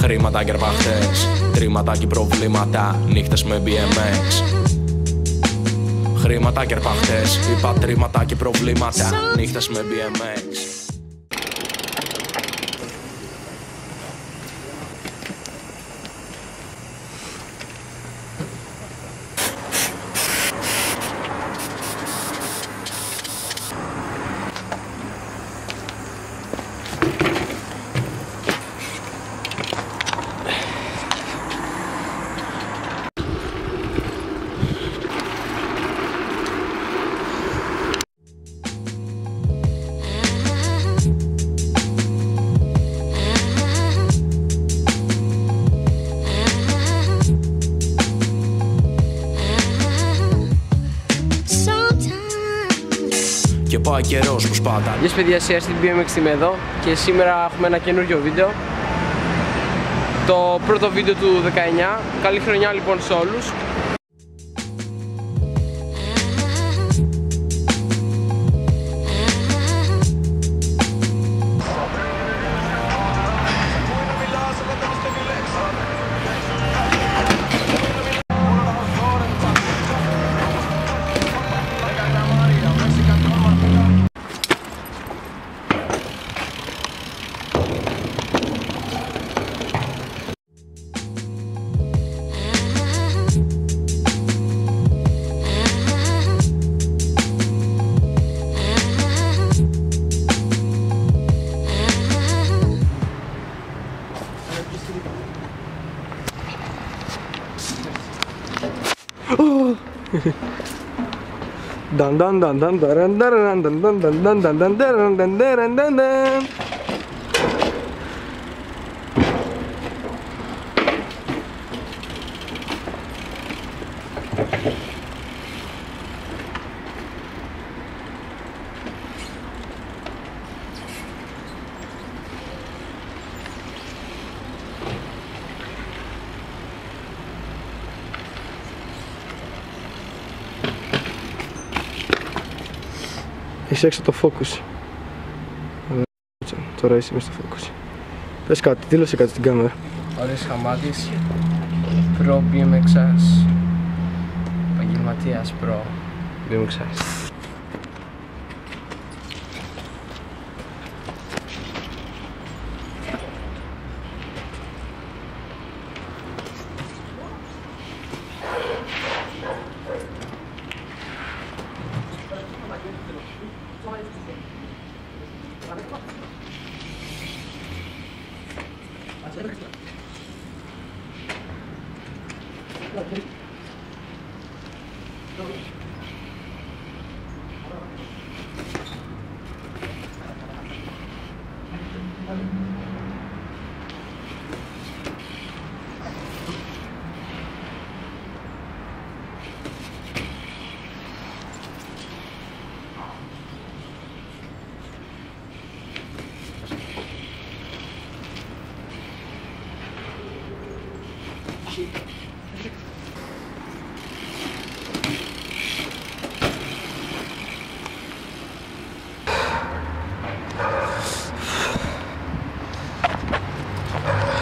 Χρήματα και αρπαχτές, τρίματα και προβλήματα, νύχτες με BMX. Χρήματα και αρπαχτές, είπα τρίματα και προβλήματα, νύχτες με BMX. Και πάει καιρός που σπάτα. Γεια σας παιδιά, στην BMX είμαι εδώ και σήμερα έχουμε ένα καινούργιο βίντεο. Το πρώτο βίντεο του 19. Καλή χρονιά λοιπόν σε όλους. Έχεις έξω το focus. Τώρα είσαι μέσα στο focus. Πες κάτι, δήλωσε κάτι στην κάμερα. Ωραίος Χαμάτης, Pro BMXers, επαγγελματίας Pro BMXers.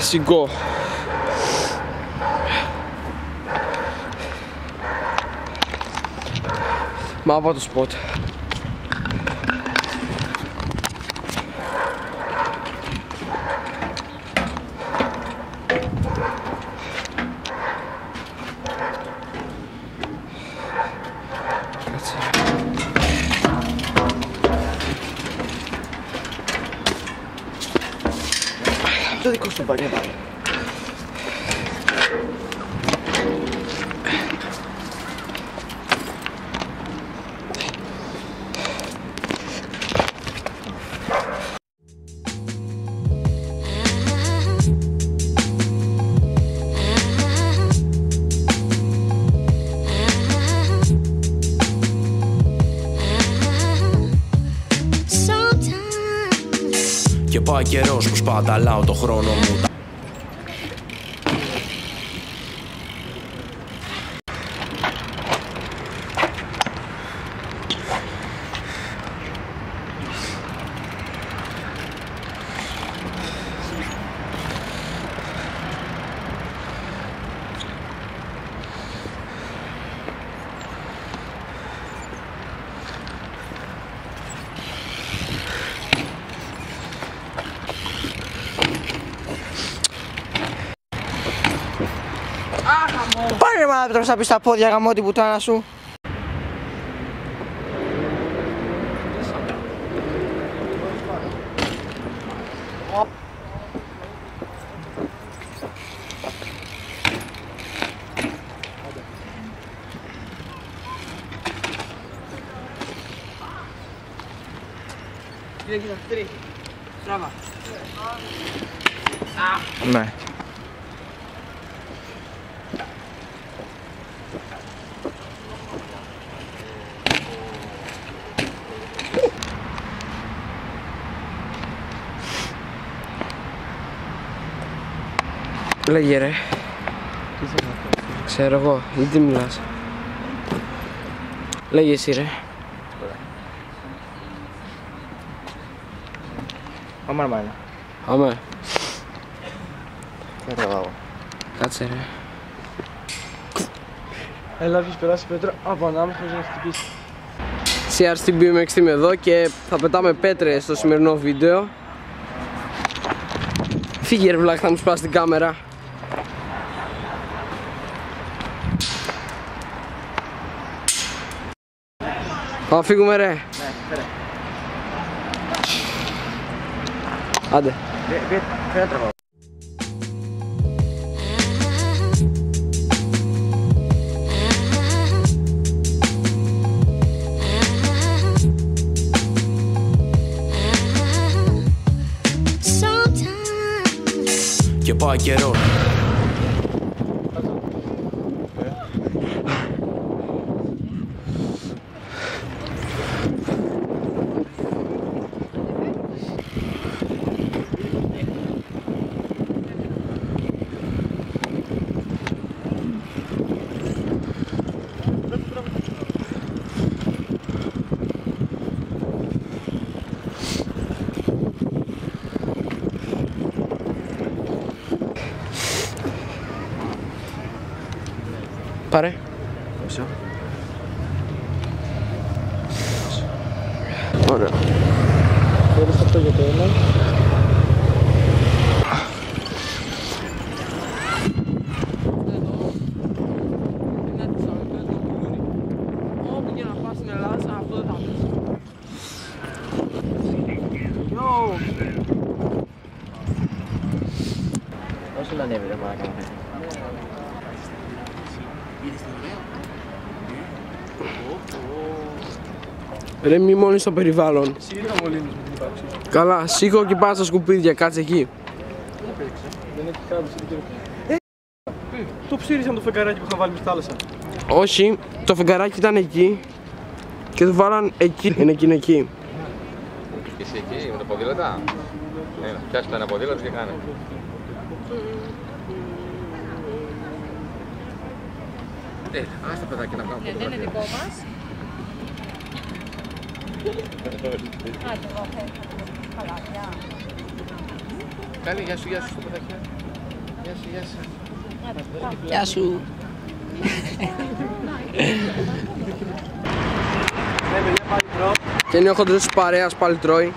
Σηκώ. Μάβα το σποτ. Το δικό σου πάρει. Και πάει καιρός που σπαταλάω το χρόνο μου. Πάρε μα να τρως στα πόδια γαμώ την πουτάνα σου. Κοίτα, τρί. Στράβα. Ναι. Λέγε ρε. Ξέρω εγώ, γιατί μιλάς. Λέγε εσύ ρε. Πάμε αρμάνε. Πάμε. Δεν τραβάω. Κάτσε ρε. Έλα, έχεις περάσει Πέτρο από ανάμεσα χωρίς να χτυπήσει. CRT BMX είμαι εδώ και θα πετάμε πέτρες στο σημερινό βίντεο. Φύγε ρε βλάκ, θα μου σπάσει την κάμερα. Πάμε φύγουμε ρε. Ναι, φέρε. Άντε. Φέρε τραβάω. Και πάει καιρό. Πάρε. Πόσο. Ωραία. Φέρεις αυτό για το ένα. Όπου και να πας στην Ελλάδα, αυτό δεν θα πεις. Όσο λανεύει ρε μάρακα. Ρε μη μόνοι στο περιβάλλον. Εσύ γιατί θα μολύνεις με την ύπαρξη σου. Καλά, σήκω και πάω στα σκουπίδια, κάτσε εκεί. Δεν έχει χάδι το ψήρισαν το φεγγαράκι που είχα βάλει στη θάλασσα. Όχι, το φεγγαράκι ήταν εκεί και το βάλαν εκεί. Είναι εκεί. Και εσύ εκεί με τα ποδήλατα. Πιάσε ένα ποδήλατο και κάνε. Ας τα παιδάκια να κάνουν φωτογραφία. Δεν είναι δικό μας. Α, και εγώ θέλω. Καλά, γεια. Καλή, γεια σου στο παιδάκια. Γεια σου. Γεια σου. Και είναι ο χοντρός της παρέας, πάλι τρώει.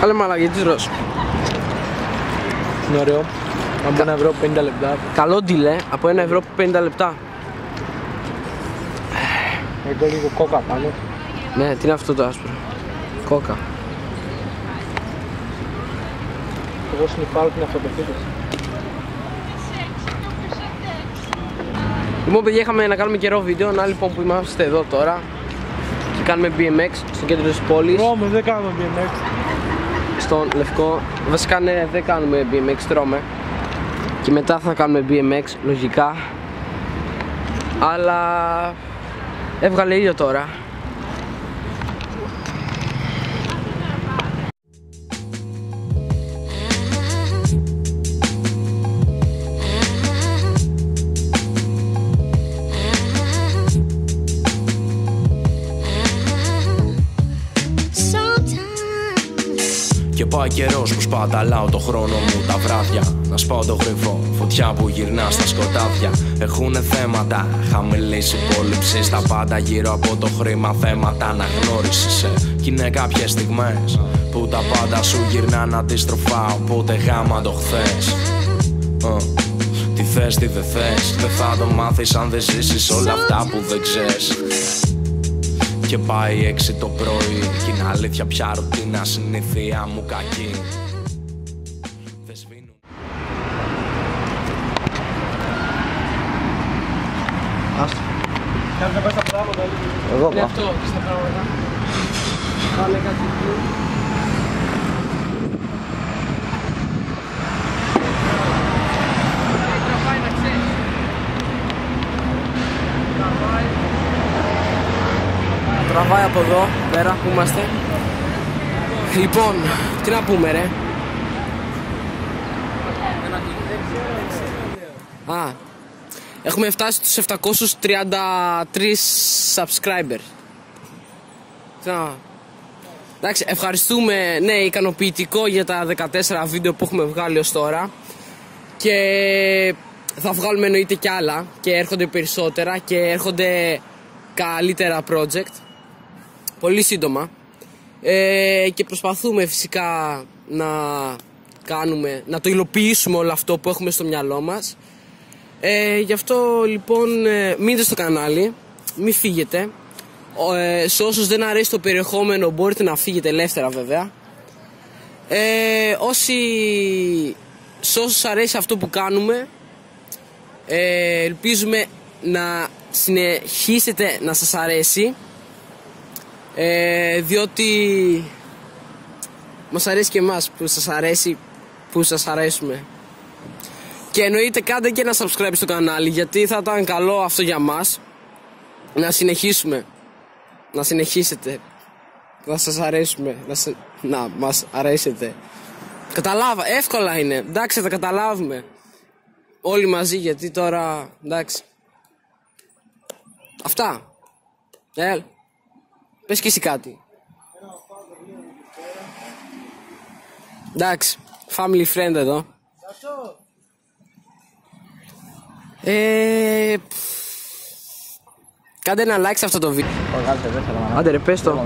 Καλέ μαλάκα, γιατί τρως. Είναι ωραίο. Από 1 ευρώ 50 λεπτά. Καλό ντυλέ, από 1 ευρώ 50 λεπτά. Εδώ λίγο κόκα πάνω. Ναι, τι είναι αυτό το άσπρο. Κόκα. Εγώ συνυπάρω την αυτοπεποίθηση. Λοιπόν παιδιά, είχαμε να κάνουμε καιρό βίντεο, να λοιπόν που είμαστε εδώ τώρα και κάνουμε BMX στο κέντρο της πόλης. Τρώμε, δεν κάνουμε BMX. Στον Λευκό, βασικά ναι, δεν κάνουμε BMX, τρώμε. Και μετά θα κάνουμε BMX, λογικά. Αλλά έβγαλε ήλιο τώρα. Και πάει καιρός που σπαταλάω το χρόνο μου τα βράδια. Να σπάω το γρυφό, φωτιά που γυρνά στα σκοτάδια. Έχουνε θέματα, χαμηλή υπόλοιψη. Στα πάντα γύρω από το χρήμα θέματα αναγνώρισης. Κι είναι κάποιες στιγμές που τα πάντα σου γυρνάνε αντίστροφα. Οπότε γάμα το χθες. Τι θες, τι δεν θες, δεν θα το μάθεις αν δεν ζήσεις όλα αυτά που δεν ξέρεις. Και πάει 6 το πρωί κι είναι αλήθεια πια ρουτίνα, συνήθεια μου κακή. Δεν σβήνουν. Άστο. Κάνε να πάει στα πράγματα. Εγώ Είναι πάω. αυτό, στα πράγματα. Πάνε κάτι εκεί. Τραβάει να ξέρεις. Τραβάει από εδώ, πέρα που είμαστε. Λοιπόν, τι να πούμε ρε. Α, έχουμε φτάσει στους 733 subscribers. Εντάξει, ευχαριστούμε, ναι, ικανοποιητικό για τα 14 βίντεο που έχουμε βγάλει ως τώρα. Και θα βγάλουμε εννοείται κι άλλα και έρχονται περισσότερα και έρχονται καλύτερα project. Πολύ σύντομα. Και προσπαθούμε φυσικά να το υλοποιήσουμε όλο αυτό που έχουμε στο μυαλό μας. Γι' αυτό λοιπόν μείνετε στο κανάλι, μην φύγετε. Σε όσους δεν αρέσει το περιεχόμενο μπορείτε να φύγετε ελεύθερα βέβαια. Σε όσους αρέσει αυτό που κάνουμε, ελπίζουμε να συνεχίσετε να σας αρέσει, διότι μας αρέσει και εμάς που σας αρέσει, που σας αρέσουμε. Και εννοείται κάντε και ένα subscribe στο κανάλι, γιατί θα ήταν καλό αυτό για μας να συνεχίσουμε, να συνεχίσετε, να σας αρέσουμε, να μας αρέσετε. Εύκολα είναι, εντάξει, θα καταλάβουμε όλοι μαζί, γιατί τώρα, εντάξει. Αυτά. Πες και εσύ κάτι. Εντάξει, family friend εδώ. Κάντε ένα like σε αυτό το βίντεο. Άντε ρε, πες το.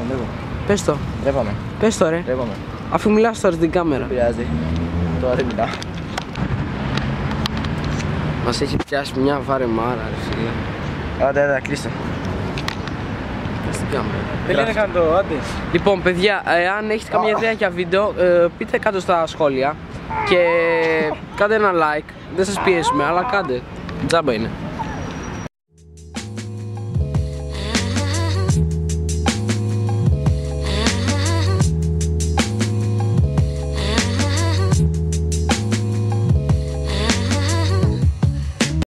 Πες το. Ρεύομαι. Πες το ρε. Ρεύομαι. Αφού μιλάς τώρα στην κάμερα. Πειράζει. Τώρα δεν μιλάω. Μας έχει πιάσει μια βαρεμάρα ρε φίλε. Άντε, κλείστε. Στην κάμερα. Δεν είναι καν το, άντε. Λοιπόν παιδιά, αν έχετε καμία ιδέα για βίντεο, πείτε κάτω στα σχόλια. Και κάντε ένα like. Δεν σας πιέσουμε, αλλά κάντε. Τζάμπα είναι.